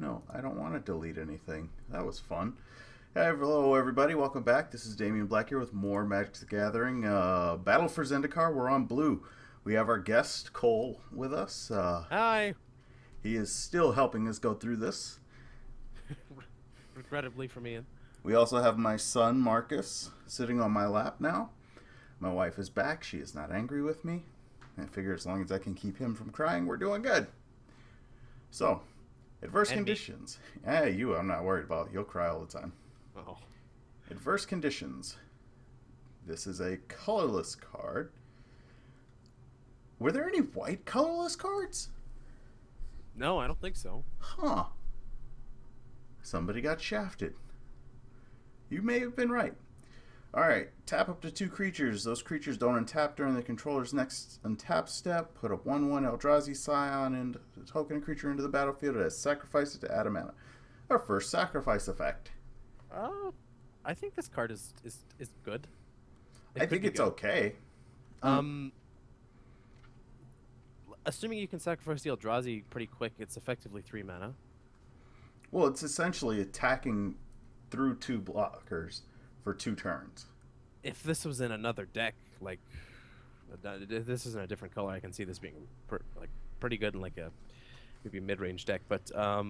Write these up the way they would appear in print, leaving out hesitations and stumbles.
No, I don't want to delete anything. That was fun. Hey, hello, everybody. Welcome back. This is Damionblackgear with more Magic the Gathering. Battle for Zendikar. We're on blue. We have our guest, Cole, with us. Hi. He is still helping us go through this. Regrettably for me. We also have my son, Marcus, sitting on my lap now. My wife is back. She is not angry with me. I figure as long as I can keep him from crying, we're doing good. So, adverse And me. conditions. Hey, you, I'm not worried about. You'll cry all the time. Oh. Adverse conditions. This is a colorless card. Were there any white colorless cards? No, I don't think so. Huh. Somebody got shafted. You may have been right. Alright, tap up to 2 creatures. Those creatures don't untap during the controller's next untap step. Put a 1/1 Eldrazi Scion and token a creature into the battlefield as sacrifice it to add a mana. Our first sacrifice effect. Uh, I think this card is good. I think it's okay. Assuming you can sacrifice the Eldrazi pretty quick, it's effectively 3 mana. Well, it's essentially attacking through 2 blockers for 2 turns. If this was in another deck, like if this is in a different color, I can see this being pretty good in like a maybe mid-range deck. But I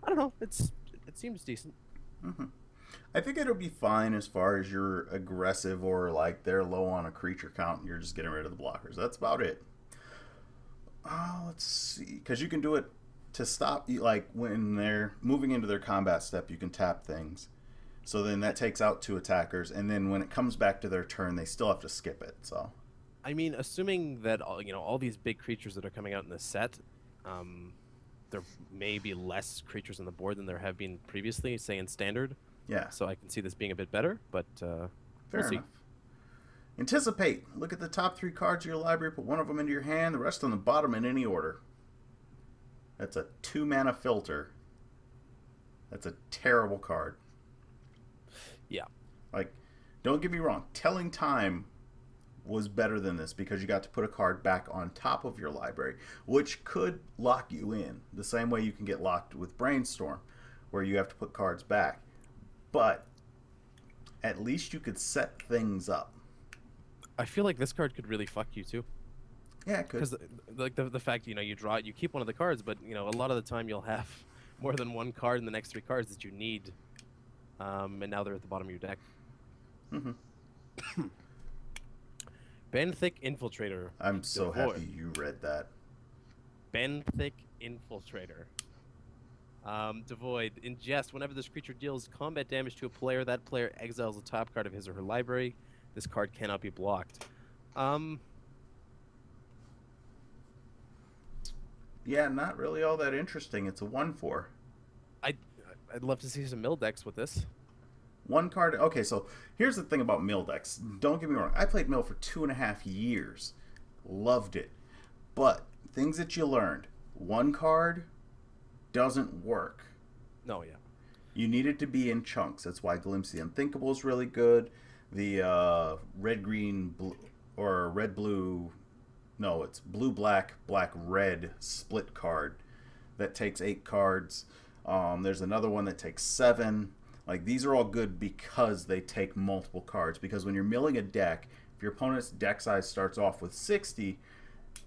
don't know. It seems decent. Mm-hmm. I think it'll be fine as far as you're aggressive or like they're low on a creature count and you're just getting rid of the blockers. That's about it. Let's see. Because you can do it to stop, like when they're moving into their combat step, you can tap things. So then that takes out 2 attackers, and then when it comes back to their turn, they still have to skip it. So, I mean, assuming that all these big creatures that are coming out in this set, there may be less creatures on the board than there have been previously, say in standard. yeah, So I can see this being a bit better, but fair we'll see. enough. Anticipate. Look at the top 3 cards of your library, put one of them into your hand, the rest on the bottom in any order. That's a 2 mana filter. That's a terrible card. Yeah. Like, don't get me wrong, Telling Time was better than this because you got to put a card back on top of your library, which could lock you in the same way you can get locked with Brainstorm, where you have to put cards back. But at least you could set things up. I feel like this card could really fuck you too. Yeah, it could. Because like the fact you draw it, you keep one of the cards, but a lot of the time you'll have more than one card in the next 3 cards that you need, and now they're at the bottom of your deck. Mm-hmm. Benthic Infiltrator. I'm so Devoid. happy you read that. Benthic Infiltrator. Devoid. Ingest. Whenever this creature deals combat damage to a player, that player exiles a top card of his or her library. This card cannot be blocked. Yeah, not really all that interesting. It's a 1/4. I'd love to see some mill decks with this. 1 card. Okay, so here's the thing about mill decks. Don't get me wrong. I played mill for 2.5 years. Loved it. But things that you learned. 1 card doesn't work. No, yeah. You need it to be in chunks. That's why Glimpse the Unthinkable is really good. The red green blue, or red blue. No, it's blue black black red split card that takes 8 cards. There's another one that takes 7. Like, these are all good because they take multiple cards. Because when you're milling a deck, if your opponent's deck size starts off with 60,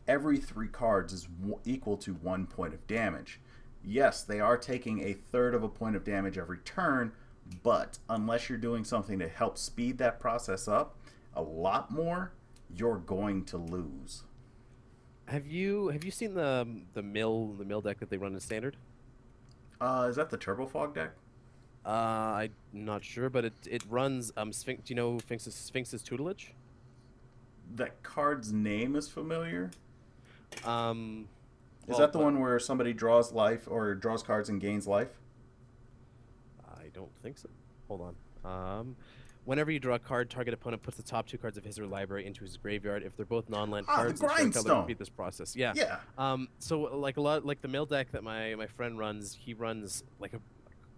every 3 cards is equal to 1 point of damage. Yes, they are taking a third of a point of damage every turn, but unless you're doing something to help speed that process up a lot more, you're going to lose. Have you seen the mill deck that they run in standard? Is that the Turbo Fog deck? I'm not sure, but it runs Sphinx. Do you know Sphinx's tutelage? That card's name is familiar. Um, Is that the one where somebody draws life or draws cards and gains life? I don't think so. Hold on. Whenever you draw a card, target opponent puts the top 2 cards of his or her library into his graveyard. If they're both non-land cards, the ensure color Grindstone. repeat this process. Yeah. Yeah. So like the mill deck that my friend runs, he runs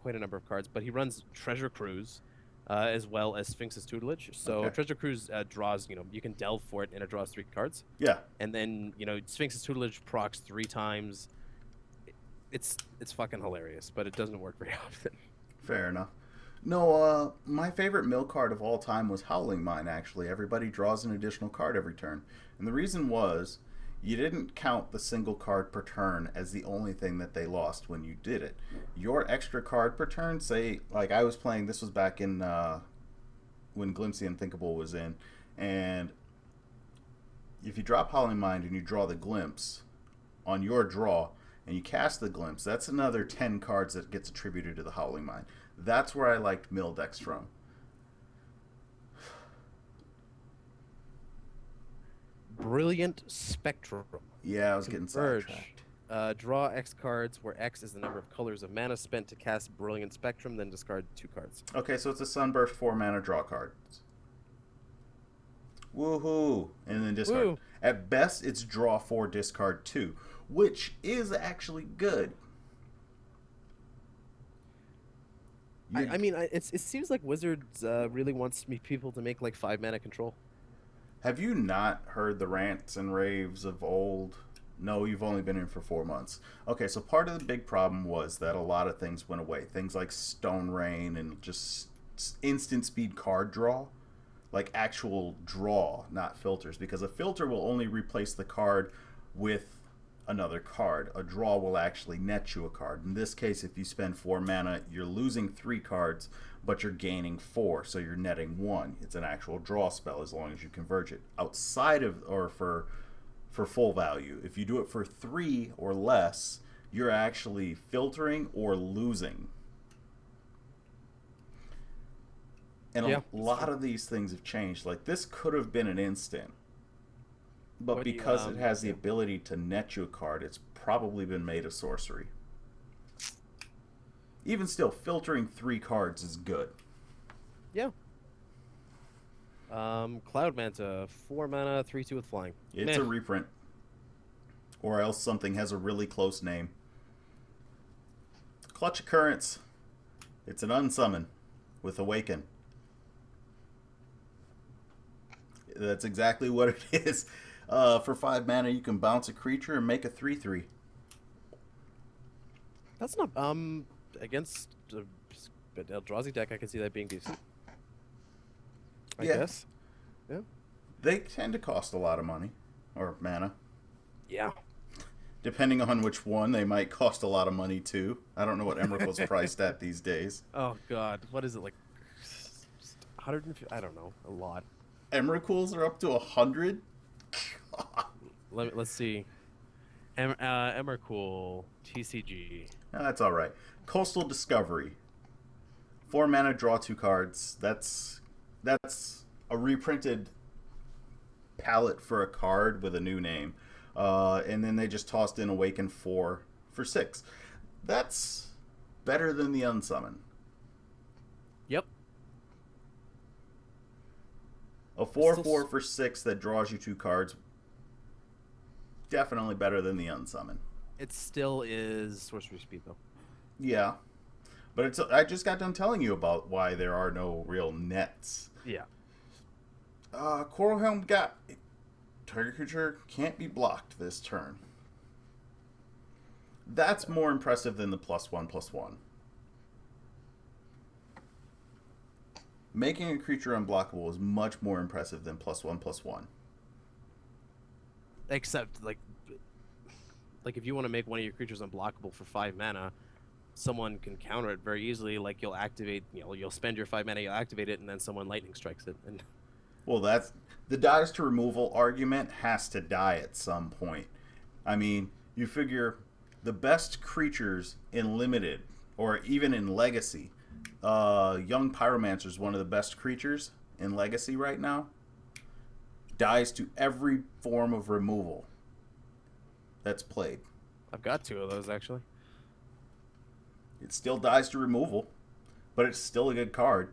quite a number of cards, but he runs Treasure Cruise, as well as Sphinx's tutelage. So Okay. Treasure Cruise draws, you can delve for it, and it draws 3 cards. Yeah. And then Sphinx's tutelage procs 3 times. It's fucking hilarious, but it doesn't work very often. Fair enough. No, my favorite mill card of all time was Howling Mine, actually. Everybody draws an additional card every turn. And the reason was you didn't count the single card per turn as the only thing that they lost when you did it. Your extra card per turn, say, like I was playing, this was back in when Glimpsy Unthinkable was in, and if you drop Howling Mind and you draw the Glimpse on your draw, and you cast the Glimpse, that's another 10 cards that gets attributed to the Howling Mind. That's where I liked mill decks from. Brilliant Spectrum. Yeah, I was getting Converge. sidetracked. Draw X cards, where X is the number of colors of mana spent to cast Brilliant Spectrum, then discard 2 cards. Okay, so it's a Sunburst 4 mana draw cards. Woohoo! And then discard. Woo. At best, it's draw 4, discard 2, which is actually good. I mean, it seems like Wizards really wants people to make like 5 mana control. Have you not heard the rants and raves of old? No, you've only been in for 4 months. Okay, so part of the big problem was that a lot of things went away. Things like Stone Rain and just instant speed card draw. Like actual draw, not filters. Because a filter will only replace the card with another card. A draw will actually net you a card. In this case, if you spend 4 mana, you're losing 3 cards, but you're gaining 4, so you're netting 1. It's an actual draw spell as long as you converge it. Outside of, or for full value, if you do it for 3 or less, you're actually filtering or losing. And Yeah, a lot of these things have changed. Like, this could have been an instant. But What do you, because it has the yeah. ability to net you a card, it's probably been made a sorcery. Even still, filtering 3 cards is good. Yeah. Cloud Manta, 4 mana, 3/2 with flying. It's Meh. a reprint. Or else something has a really close name. Clutch Occurrence. It's an unsummon with Awaken. That's exactly what it is. For 5 mana, you can bounce a creature and make a 3/3. That's not against the Eldrazi deck. I can see that being decent. I Yeah. guess. Yeah. They tend to cost a lot of money. Or mana. Yeah. Depending on which one, they might cost a lot of money too. I don't know what Emrakul's priced at these days. Oh God, what is it like? 150? I don't know. A lot. Emrakul's are up to 100? Let's see. Emrakul TCG. That's alright. Coastal Discovery. 4 mana, draw 2 cards. That's a reprinted palette for a card with a new name. And then they just tossed in Awaken 4 for 6. That's better than the Unsummon. Yep. A 4/4 for 6 that draws you 2 cards. Definitely better than the Unsummon. It still is sorcery speed though. Yeah. But it's I just got done telling you about why there are no real nets. Yeah. Coral Helm got target creature can't be blocked this turn. That's more impressive than the +1/+1. Making a creature unblockable is much more impressive than +1/+1. Except like if you want to make one of your creatures unblockable for 5 mana, someone can counter it very easily. Like you'll activate, you'll spend your 5 mana, you'll activate it, and then someone lightning strikes it. And Well, that's the dies to removal argument has to die at some point. I mean, you figure the best creatures in Limited or even in Legacy, Young Pyromancer is one of the best creatures in Legacy right now. Dies to every form of removal that's played. I've got 2 of those actually. It still dies to removal, but it's still a good card.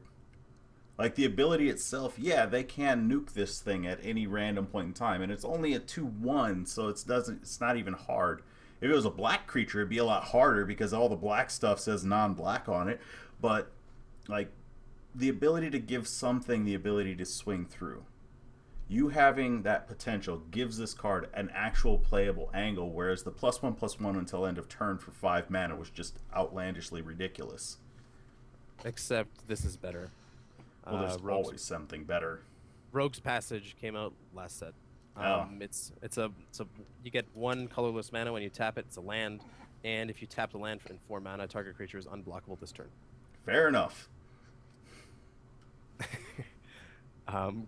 Like the ability itself, yeah, they can nuke this thing at any random point in time, and it's only a 2/1, so it's not even hard. If it was a black creature, it'd be a lot harder because all the black stuff says non-black on it. But like the ability to give something the ability to swing through. You having that potential gives this card an actual playable angle, whereas the +1/+1 until end of turn for 5 mana was just outlandishly ridiculous. Except this is better. Well, there's Rogue's always something better. Rogue's Passage came out last set. Oh, It's a you get 1 colorless mana when you tap it. It's a land, and if you tap the land in 4 mana, target creature is unblockable this turn. fair enough.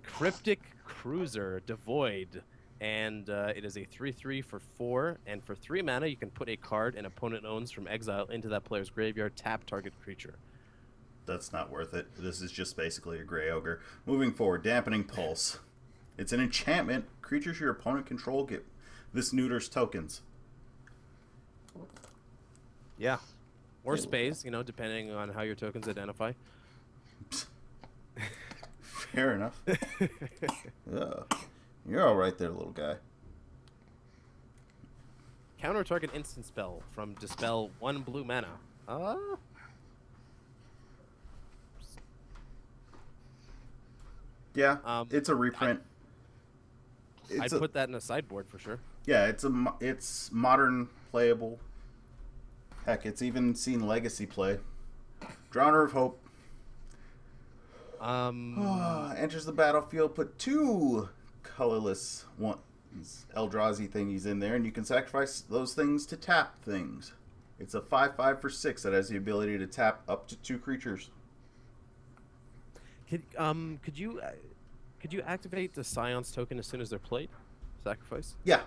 Cryptic Cruiser Devoid, and it is a 3/3 for 4, and for 3 mana you can put a card an opponent owns from exile into that player's graveyard. Tap target creature. That's not worth it. This is just basically a Grey Ogre. Moving forward, Dampening Pulse. It's an enchantment. Creatures your opponent control get this neuters tokens. Yeah, or space, depending on how your tokens identify. Fair enough. Yeah. You're all right there, little guy. Counter target instant spell from Dispel 1 blue mana. Yeah, it's a reprint. I'd put that in a sideboard for sure. Yeah, it's modern playable. Heck, it's even seen Legacy play. Drowner of Hope. Enters the battlefield. Put 2 colorless Eldrazi thingies in there, and you can sacrifice those things to tap things. It's a 5/5 for 6 that has the ability to tap up to 2 creatures. Could you activate the Scion's token as soon as they're played? Sacrifice? Yeah.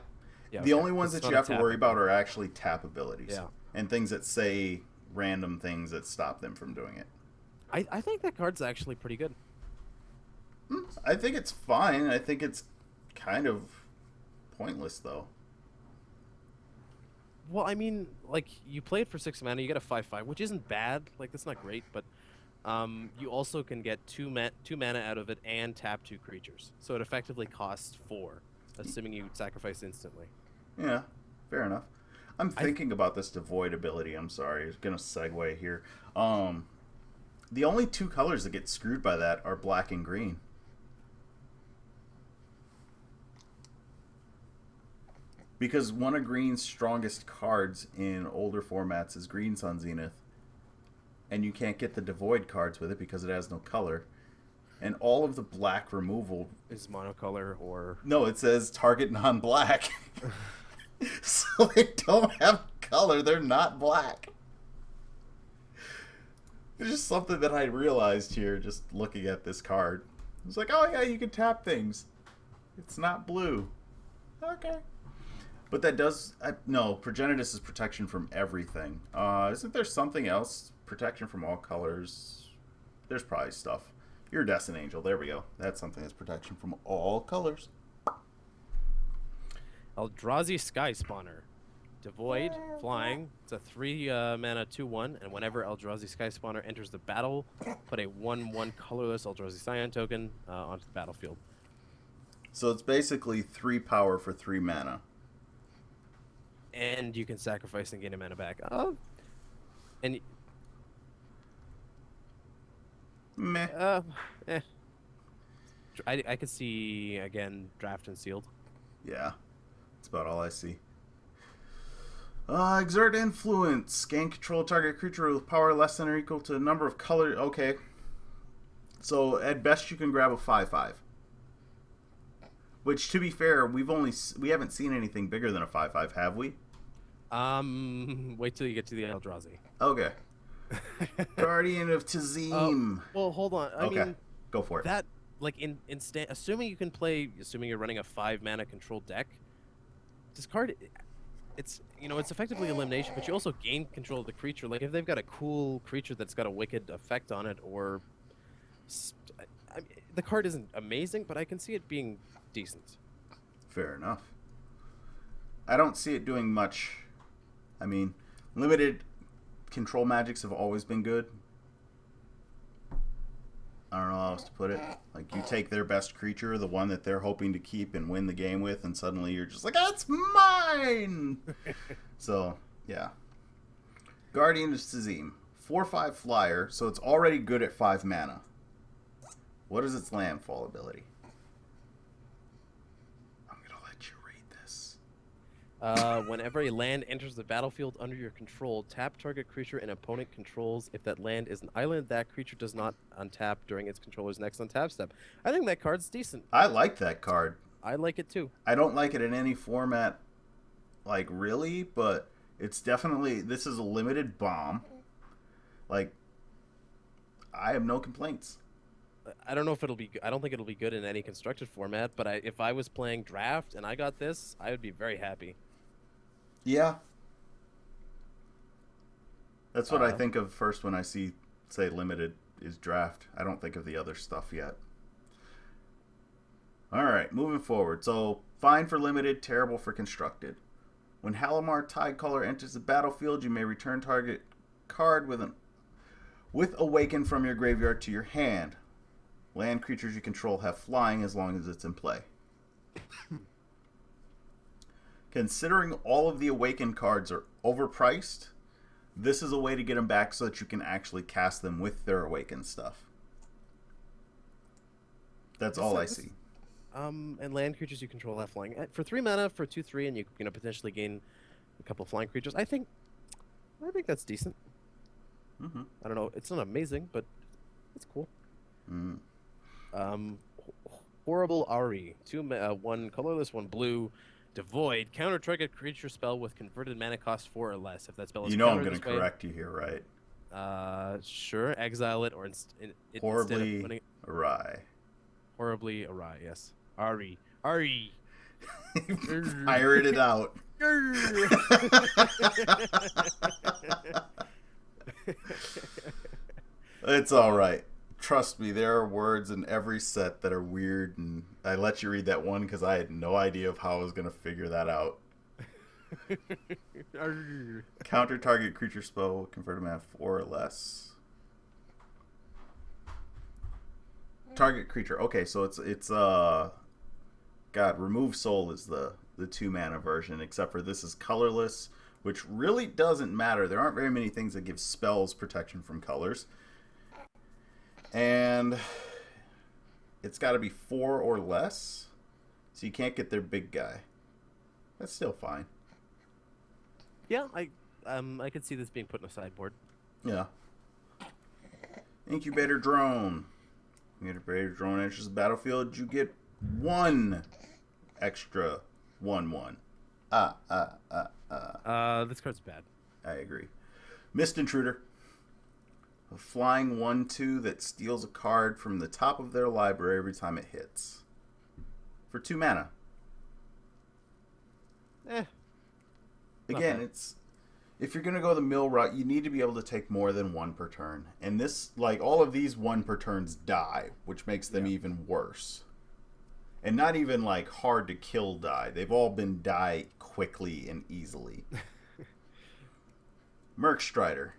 Yeah. The Okay. only ones It's that you not a have to tap worry about ability. are actually tap abilities. Yeah. And things that say random things that stop them from doing it. I think that card's actually pretty good. I think it's fine. I think it's kind of pointless, though. Well, I mean, like, you play it for 6 mana, you get a 5/5, which isn't bad. Like, that's not great, but you also can get 2 mana out of it and tap 2 creatures. So it effectively costs 4, assuming you sacrifice instantly. Yeah, fair enough. I'm thinking about this Devoid ability. I'm sorry. It's going to segue here. The only 2 colors that get screwed by that are black and green. Because one of Green's strongest cards in older formats is Green Sun Zenith. And you can't get the Devoid cards with it because it has no color. And all of the black removal... Is monocolor or... No, it says target non-black. So they don't have color. They're not black. It's just something that I realized here just looking at this card. I was like, oh yeah, you can tap things. It's not blue. Okay. But that does... no, Progenitus is protection from everything. Isn't there something else? Protection from all colors. There's probably stuff. Iridescent Angel. There we go. That's something that's protection from all colors. Eldrazi Sky Spawner. Devoid, flying. It's a 3 mana 2/1, and whenever Eldrazi Sky Spawner enters the battle, put a 1/1 colorless Eldrazi Scion token onto the battlefield. So it's basically 3 power for 3 mana. And you can sacrifice and gain a mana back. And Meh. I could see again draft and sealed. Yeah. That's about all I see. Exert influence. Gain control of target creature with power less than or equal to the number of color. Okay. So at best you can grab a 5/5. Which, to be fair, we haven't seen anything bigger than a 5/5, have we? Wait till you get to the Eldrazi. Okay. Guardian of Tazim. Well, hold on. I mean, go for it. that like assuming you can play, assuming you're running a 5 mana control deck, this card, it's effectively elimination, but you also gain control of the creature. Like if they've got a cool creature that's got a wicked effect on it, or the card isn't amazing, but I can see it being decent. Fair enough. I don't see it doing much. I mean, limited control magics have always been good. I don't know how else to put it. Like, you take their best creature, the one that they're hoping to keep and win the game with, and suddenly you're just like, that's mine! So, yeah. Guardian of Tazim. 4/5 flyer, so it's already good at 5 mana. What is its landfall ability? Whenever a land enters the battlefield under your control, tap target creature an opponent controls. If that land is an island, that creature does not untap during its controller's next untap step. I think that card's decent. I like that card. I like it too. I don't like it in any format, like really, but it's definitely, this is a limited bomb. Like, I have no complaints. I don't know if it'll be. I don't think it'll be good in any constructed format. But if I was playing draft and I got this, I would be very happy. Yeah. That's what I Uh, think of first when I see, say, limited is draft. I don't think of the other stuff yet. All right, moving forward. So, fine for limited, terrible for constructed. When Halimar Tidecaller enters the battlefield, you may return target card with Awaken from your graveyard to your hand. Land creatures you control have flying as long as it's in play. Considering all of the Awaken cards are overpriced, this is a way to get them back so that you can actually cast them with their Awaken stuff. That's all I see. And land creatures you control have flying for 3 mana for 2/3, and you potentially gain a couple of flying creatures. I think that's decent. Mm-hmm. I don't know. It's not amazing, but it's cool. Mm. Horrible Ari. 1 colorless, 1 blue. Devoid. Counter target creature spell with converted mana cost 4 or less. If that spell is You know I'm countered going to this way, correct you here, right? Sure. Exile it, or Horribly instead of putting awry. horribly awry. Yes. Ari. Ari. Pirate it out. It's all right. Trust me, there are words in every set that are weird, and I let you read that one because I had no idea of how I was going to figure that out. Counter target creature spell, convert mana 4 or less. Target creature. Okay, so it's God, remove soul is the 2 mana version, except for this is colorless, which really doesn't matter. There aren't very many things that give spells protection from colors. And it's got to be 4 or less, so you can't get their big guy. That's still fine. Yeah, I could see this being put in a sideboard. Yeah. Incubator drone. Incubator drone enters the battlefield. You get 1 extra 1/1. This card's bad. I agree. Mist Intruder. A flying 1/2 that steals a card from the top of their library every time it hits. For 2 mana. Again, it's if you're going to go the mill route, you need to be able to take more than 1 per turn. And this, like, all of these 1 per turns die, which makes them even worse. And not even, like, hard to kill die. They've all been die quickly and easily. Mercstrider.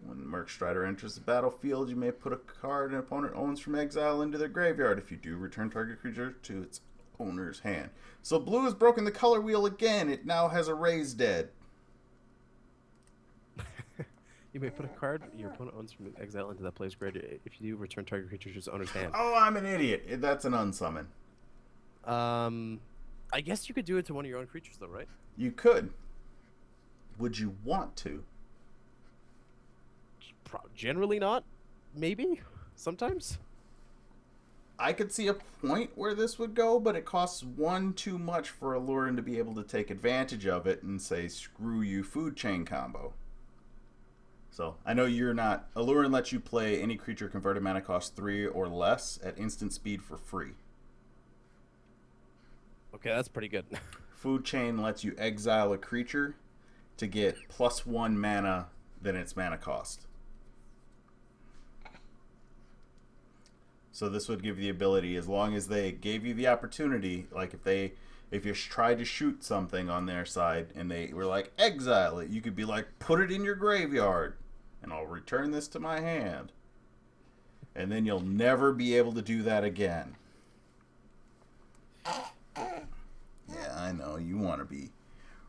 When Mercstrider enters the battlefield, you may put a card an opponent owns from exile into their graveyard. If you do, return target creature to its owner's hand. So blue has broken the color wheel again. It now has a Raise Dead. You may put a card your opponent owns from exile into that player's graveyard. If you do, return target creature to its owner's hand. Oh, I'm an idiot. That's an unsummon. I guess you could do it to one of your own creatures, though, right? You could. Would you want to? Generally not. Maybe. Sometimes. I could see a point where this would go, but it costs 1 too much for Allurin to be able to take advantage of it and say, screw you, food chain combo. So, I know you're not... Allurin lets you play any creature converted mana cost 3 or less at instant speed for free. Okay, that's pretty good. Food chain lets you exile a creature to get +1 mana than its mana cost. So this would give you the ability, as long as they gave you the opportunity, like if you tried to shoot something on their side and they were like, exile it, you could be like, put it in your graveyard and I'll return this to my hand. And then you'll never be able to do that again. Yeah, I know, you want to be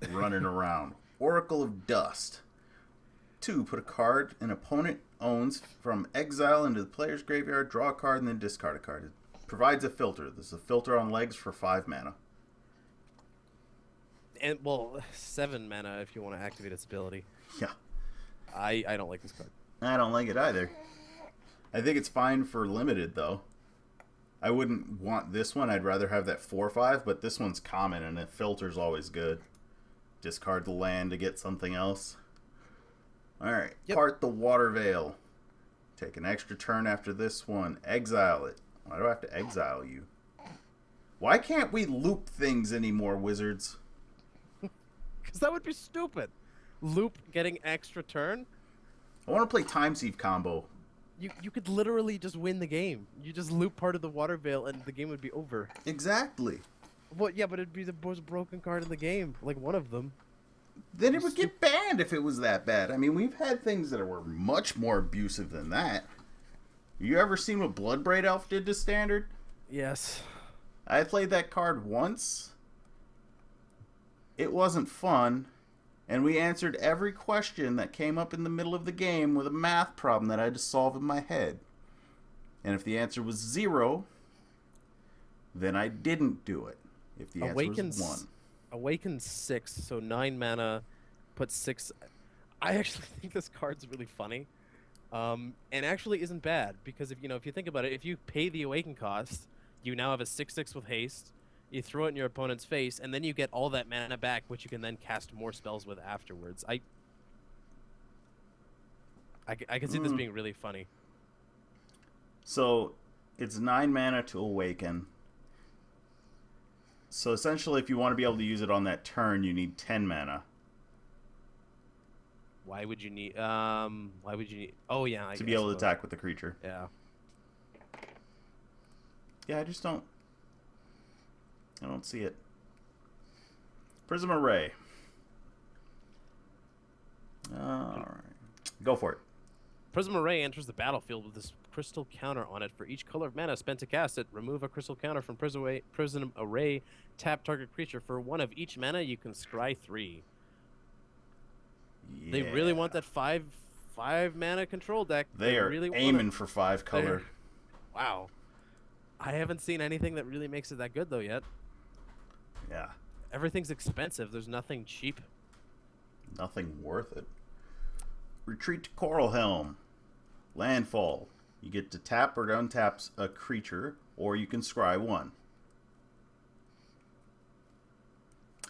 running around. Oracle of Dust. 2, put a card an opponent owns from exile into the player's graveyard, draw a card, and then discard a card. It provides a filter. This is a filter on legs for 5 mana. And well, 7 mana if you want to activate its ability. Yeah, I don't like this card. I don't like it either. I think it's fine for limited though. I wouldn't want this one. I'd rather have that 4/5, but this one's common and it filter's always good. Discard the land to get something else. Alright, Yep. Part the Water Veil. Take an extra turn after this one. Exile it. Why do I have to exile you? Why can't we loop things anymore, wizards? Because that would be stupid. Loop getting extra turn. I want to play Time Thief combo. You could literally just win the game. You just loop part of the Water Veil and the game would be over. Exactly. Well, yeah, but it'd be the most broken card in the game. Like one of them. Then it would get banned if it was that bad. I mean, we've had things that were much more abusive than that. You ever seen what Bloodbraid Elf did to Standard? Yes. I played that card once. It wasn't fun. And we answered every question that came up in the middle of the game with a math problem that I had to solve in my head. And if the answer was 0, then I didn't do it. If the answer was 1. Awaken 6, so 9 mana, put 6. I actually think this card's really funny. And actually isn't bad, because if you think about it, if you pay the Awaken cost, you now have a 6/6 with haste. You throw it in your opponent's face, and then you get all that mana back, which you can then cast more spells with afterwards. I can see this being really funny. So, it's 9 mana to awaken. So, essentially, if you want to be able to use it on that turn, you need 10 mana. Why would you need... Oh, yeah, to be able to attack with the creature. Yeah. Yeah, I don't see it. Prism Array. Alright. Go for it. Prism Array enters the battlefield with this crystal counter on it. For each color of mana spent to cast it, remove a crystal counter from Prism Array, tap target creature. For 1 of each mana, you can scry 3. Yeah. They really want that 5 mana control deck. They are really aiming for 5 color. Wow. I haven't seen anything that really makes it that good, though, yet. Yeah. Everything's expensive. There's nothing cheap. Nothing worth it. Retreat to Coral Helm. Landfall. You get to tap or untap a creature, or you can scry 1.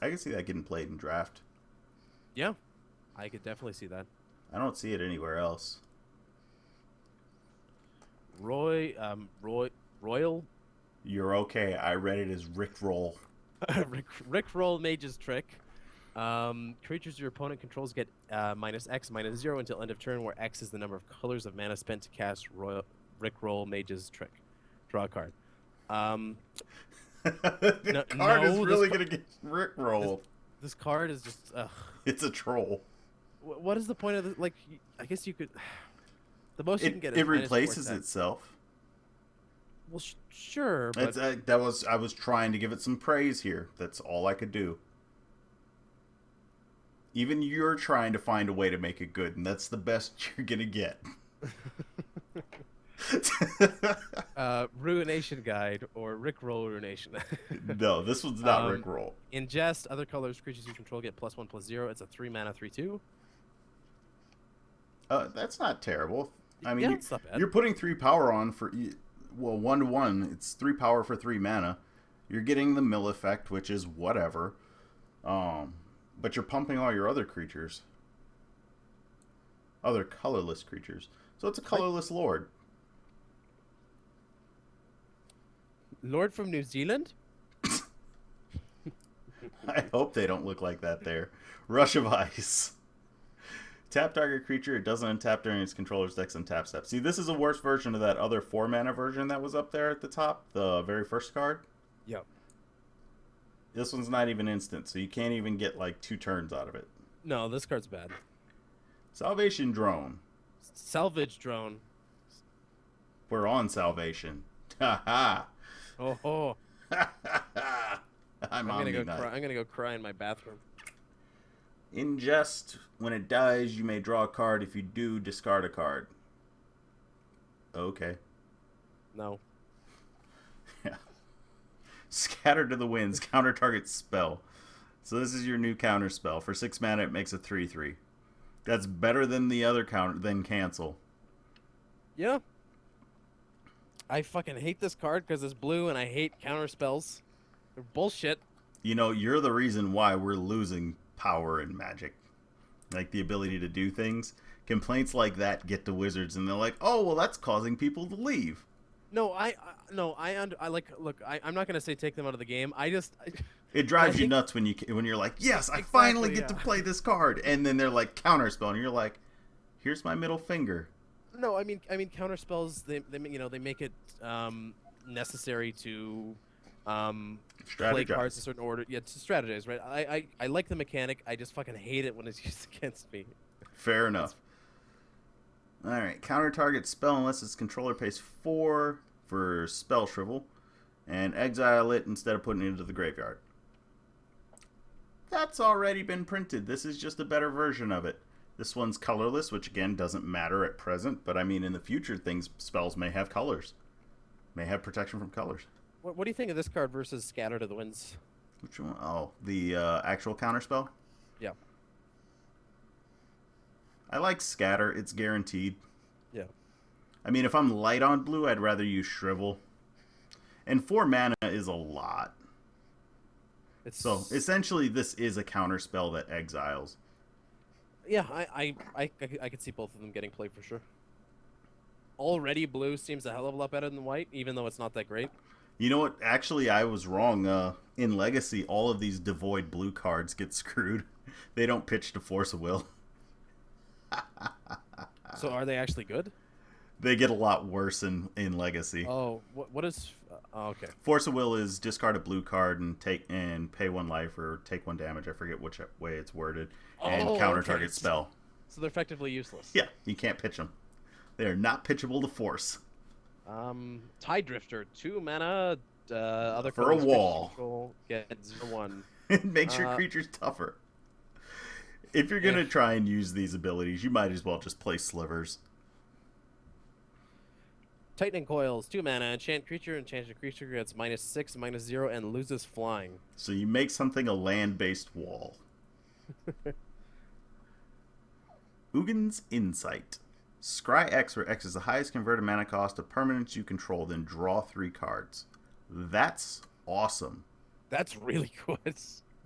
I can see that getting played in draft. Yeah, I could definitely see that. I don't see it anywhere else. Royal. You're okay. I read it as Rickroll. Rickroll Mage's Trick. Creatures your opponent controls get -X/-0 until end of turn, where X is the number of colors of mana spent to cast Rickroll Mage's Trick. Draw a card. The card is really going to get Rickrolled. This card is just... It's a troll. What is the point of this? Like, I guess you could... The most you can get is it replaces -4/10. itself. Well, sure, but... I was trying to give it some praise here. That's all I could do. Even you're trying to find a way to make it good, and that's the best you're gonna get. Ruination Guide or Rickroll Ruination. No, this one's not Rickroll. Ingest other colors creatures you control get +1/+0. It's a 3 mana 3/2. That's not terrible. I mean, yeah, it's not bad. You're putting 3 power on for 1/1. It's 3 power for 3 mana. You're getting the mill effect, which is whatever. But you're pumping all your other creatures, other colorless creatures. So it's a colorless lord. Lord from New Zealand? I hope they don't look like that there. Rush of Ice. Tap target creature. It doesn't untap during its controller's dex and tap step. See, this is a worse version of that other 4 mana version that was up there at the top, the very first card. Yep. This one's not even instant, so you can't even get like 2 turns out of it. No, this card's bad. Salvation Drone. Salvage Drone. We're on Salvation. Ha ha. Oh. I'm gonna go cry in my bathroom. Ingest. When it dies, you may draw a card. If you do, discard a card. Okay. No. Yeah. Scatter to the winds. Counter target spell. So this is your new counter spell. For 6 mana, it makes a 3/3. That's better than the other counter than cancel. Yeah. I fucking hate this card because it's blue, and I hate counter spells. They're bullshit. You know, you're the reason why we're losing power in Magic. Like the ability to do things. Complaints like that get to Wizards, and they're like, "Oh, well, that's causing people to leave." No, I like. Look, I'm not gonna say take them out of the game. It drives you nuts when you're like, "Yes, I finally get to play this card," and then they're like counterspell, and you're like, "Here's my middle finger." No, I mean counter spells. They make it necessary to play cards in a certain order. Yeah, to strategize, right? I like the mechanic. I just fucking hate it when it's used against me. Fair enough. All right, counter target spell unless its controller pays 4 for spell shrivel, and exile it instead of putting it into the graveyard. That's already been printed. This is just a better version of it. This one's colorless, which again doesn't matter at present, but I mean in the future spells may have colors. May have protection from colors. What do you think of this card versus Scatter to the Winds? Which one? Oh, the actual counter spell? Yeah. I like Scatter. It's guaranteed. Yeah. I mean, if I'm light on blue, I'd rather use Shrivel. And 4 mana is a lot. So, essentially, this is a counter spell that exiles. Yeah, I could see both of them getting played for sure. Already, blue seems a hell of a lot better than white, even though it's not that great. You know what? Actually, I was wrong. In Legacy, all of these devoid blue cards get screwed. They don't pitch to Force of Will. So are they actually good? They get a lot worse in Legacy. Oh, what is... oh, okay. Force of Will is discard a blue card and pay 1 life or take 1 damage. I forget which way it's worded. And counter target spell. So they're effectively useless. Yeah, you can't pitch them. They are not pitchable to Force. Tide Drifter, 2 mana. Other for a wall. Get 0/1. It makes your creatures tougher. If you're gonna try and use these abilities, you might as well just play Slivers. Tightening Coils, 2 mana. Enchant creature. Enchanted creature gets -6, -0, and loses flying. So you make something a land-based wall. Uggin's Insight. Scry X, where X is the highest converted mana cost of permanents you control, then draw 3 cards. That's awesome. That's really good.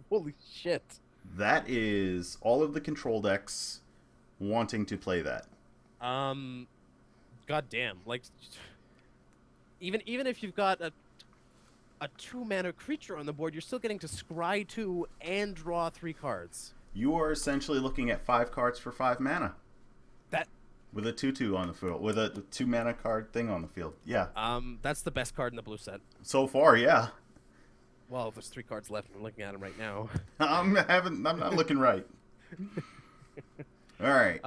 Holy shit. That is all of the control decks wanting to play that. God damn. Like, even if you've got a 2 mana creature on the board, you're still getting to scry 2 and draw 3 cards. You are essentially looking at 5 cards for 5 mana. That with a 2/2 on the field, with a 2 mana card thing on the field. Yeah. That's the best card in the blue set. So far, yeah. Well, there's 3 cards left. I'm looking at them right now. I'm not looking right. All right.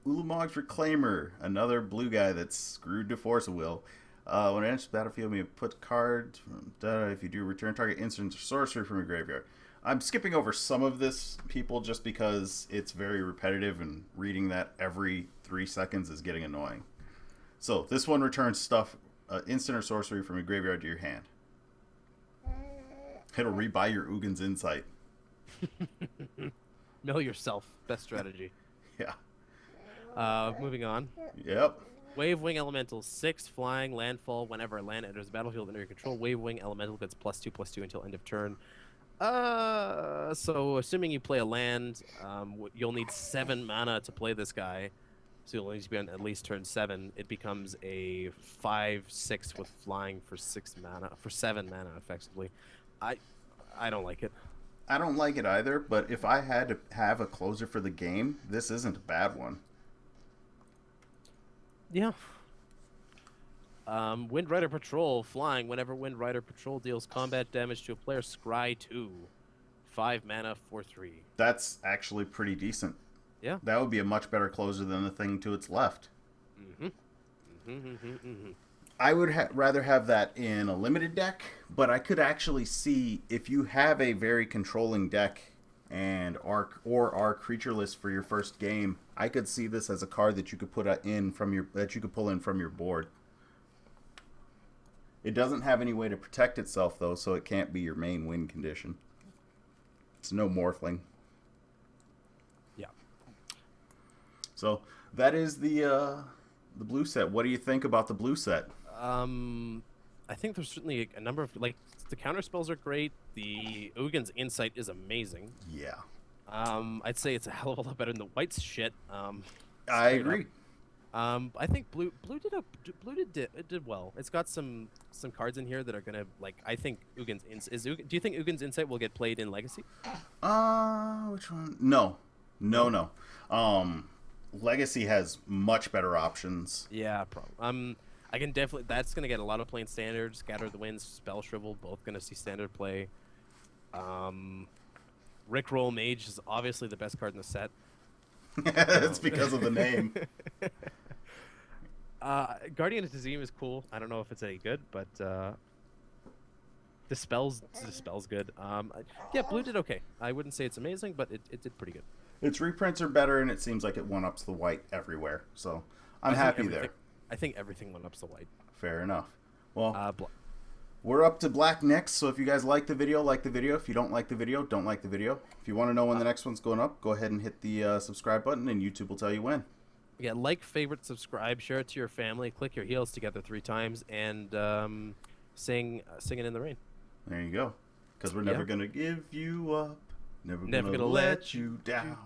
Ulamog's Reclaimer, another blue guy that's screwed to Force of Will. When it enters the battlefield, you put cards. If you do, return target instant or sorcery from your graveyard. I'm skipping over some of this, people, just because it's very repetitive, and reading that every 3 seconds is getting annoying. So this one returns stuff, instant or sorcery from your graveyard to your hand. It'll rebuy your Uggin's Insight. Mill yourself. Best strategy. Yeah. Moving on. Yep. Wave Wing Elemental, 6 flying landfall. Whenever a land enters the battlefield under your control, Wave Wing Elemental gets +2/+2 until end of turn. So assuming you play a land, you'll need 7 mana to play this guy. So you'll need to be on at least turn 7. It becomes a 5/6 with flying for 7 mana effectively. I don't like it. I don't like it either, but if I had to have a closer for the game, this isn't a bad one. Yeah. Wind Rider Patrol, flying. Whenever Wind Rider Patrol deals combat damage to a player, scry 2. 5 mana for 3. That's actually pretty decent. Yeah. That would be a much better closer than the thing to its left. I would rather have that in a limited deck, but I could actually see if you have a very controlling deck and are creatureless for your first game, I could see this as a card that you could pull in from your board. It doesn't have any way to protect itself though, so it can't be your main win condition. It's no morphling. Yeah. So that is the blue set. What do you think about the blue set? I think there's certainly a number of like the counter spells are great. The Ugin's insight is amazing. Yeah, I'd say it's a hell of a lot better than the white's shit. I Straight up. agree. I think blue did well. It's got some cards in here that are gonna like. I think Ugin's do you think Ugin's insight will get played in Legacy? Which one? No, no, no. Legacy has much better options. Yeah, probably. I can definitely. That's gonna get a lot of play in standard. Scatter the Winds, Spell Shrivel, both gonna see standard play. Rickroll Mage is obviously the best card in the set. It's because of the name. Guardian of Tazim is cool. I don't know if it's any good, but Dispel's good. Yeah, blue did okay. I wouldn't say it's amazing, but it did pretty good. Its reprints are better, and it seems like it one-ups the white everywhere. So I'm happy there. I think everything went up to white. Fair enough. Well, Black. we're up to black next, so if you guys like the video, like the video. If you don't like the video, don't like the video. If you want to know when the next one's going up, go ahead and hit the subscribe button, and YouTube will tell you when. Yeah, like, favorite, subscribe, share it to your family, click your heels together 3 times, and sing it in the rain. There you go. Because we're never going to give you up. Never gonna let you down.